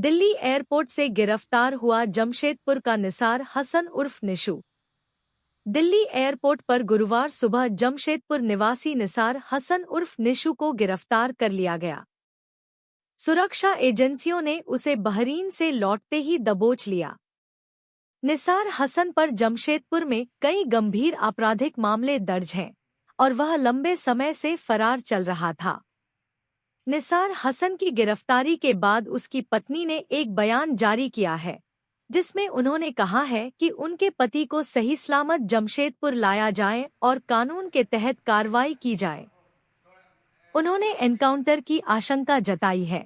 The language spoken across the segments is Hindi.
दिल्ली एयरपोर्ट से गिरफ्तार हुआ जमशेदपुर का निसार हसन उर्फ निशु। दिल्ली एयरपोर्ट पर गुरुवार सुबह जमशेदपुर निवासी निसार हसन उर्फ निशु को गिरफ्तार कर लिया गया। सुरक्षा एजेंसियों ने उसे बहरीन से लौटते ही दबोच लिया। निसार हसन पर जमशेदपुर में कई गंभीर आपराधिक मामले दर्ज हैं और वह लंबे समय से फरार चल रहा था। निसार हसन की गिरफ्तारी के बाद उसकी पत्नी ने एक बयान जारी किया है, जिसमें उन्होंने कहा है कि उनके पति को सही सलामत जमशेदपुर लाया जाए और कानून के तहत कार्रवाई की जाए। उन्होंने एनकाउंटर की आशंका जताई है।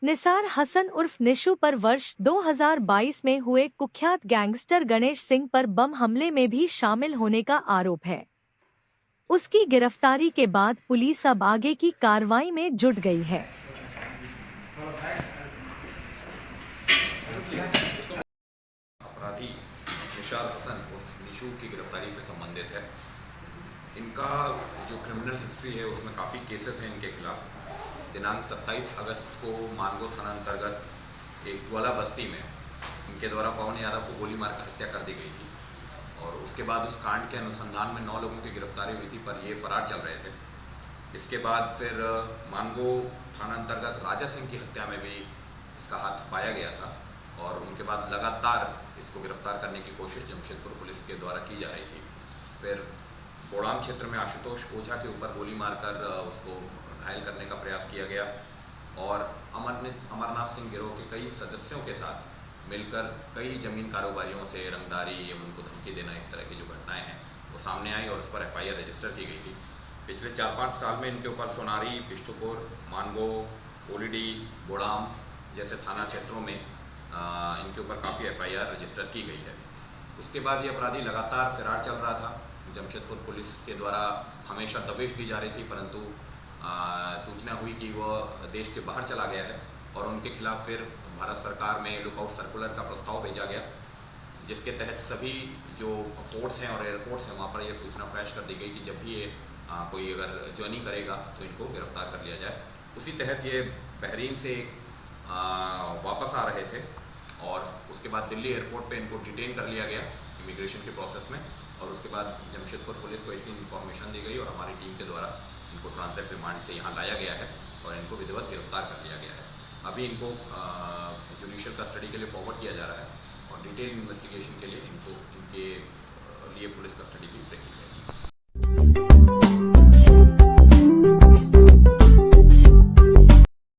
निसार हसन उर्फ निशु पर वर्ष 2022 में हुए कुख्यात गैंगस्टर गणेश सिंह पर बम हमले में भी शामिल होने का आरोप है। उसकी गिरफ्तारी के बाद पुलिस अब आगे की कार्रवाई में जुट गई है। अपराधी निसार हसन उर्फ निशु की गिरफ्तारी से संबंधित है। इनका जो क्रिमिनल हिस्ट्री है उसमें काफ़ी केसेस हैं इनके खिलाफ। दिनांक 27 अगस्त को मानगो थाना अंतर्गत एक ग्वाला बस्ती में इनके द्वारा पवन यादव को गोली मारकर हत्या कर दी गई थी और उसके बाद उस कांड के अनुसंधान में 9 लोगों की गिरफ्तारी हुई थी, पर ये फरार चल रहे थे। इसके बाद फिर मानगो थाना अंतर्गत राजा सिंह की हत्या में भी इसका हाथ पाया गया था और उनके बाद लगातार इसको गिरफ्तार करने की कोशिश जमशेदपुर पुलिस के द्वारा की जा रही थी। फिर बोड़ाम क्षेत्र में आशुतोष ओझा के ऊपर गोली मारकर उसको घायल करने का प्रयास किया गया और अमरनाथ सिंह गिरोह के कई सदस्यों के साथ मिलकर कई जमीन कारोबारियों से रंगदारी एवं उनको धमकी देना, इस तरह की जो घटनाएं हैं वो सामने आई और उस पर FIR रजिस्टर की गई थी। पिछले 4-5 साल में इनके ऊपर सोनारी, बिष्टुपुर, मानगो, ओलीडी, बोड़ाम जैसे थाना क्षेत्रों में इनके ऊपर काफ़ी FIR रजिस्टर की गई है। उसके बाद ये अपराधी लगातार फरार चल रहा था। जमशेदपुर पुलिस के द्वारा हमेशा दबिश दी जा रही थी, परंतु सूचना हुई कि वह देश के बाहर चला गया है और उनके खिलाफ फिर भारत सरकार में लुकआउट सर्कुलर का प्रस्ताव भेजा गया, जिसके तहत सभी जो पोर्ट्स हैं और एयरपोर्ट्स हैं वहाँ पर यह सूचना फ्लैश कर दी गई कि जब भी ये कोई अगर जर्नी करेगा तो इनको गिरफ्तार कर लिया जाए। उसी तहत ये बहरीन से वापस आ रहे थे और उसके बाद दिल्ली एयरपोर्ट पे इनको डिटेन कर लिया गया इमिग्रेशन के प्रोसेस में और उसके बाद जमशेदपुर पुलिस को इतनी इन्फॉर्मेशन दी गई और हमारी टीम के द्वारा इनको ट्रांजिट रिमांड से यहाँ लाया गया है और इनको विधिवत गिरफ्तार कर लिया गया है। अभी इनको जुडिशियल कस्टडी के लिए फॉरवर्ड किया जा रहा है और डिटेल इन्वेस्टिगेशन के लिए इनके लिए पुलिस कस्टडी भी रखी है।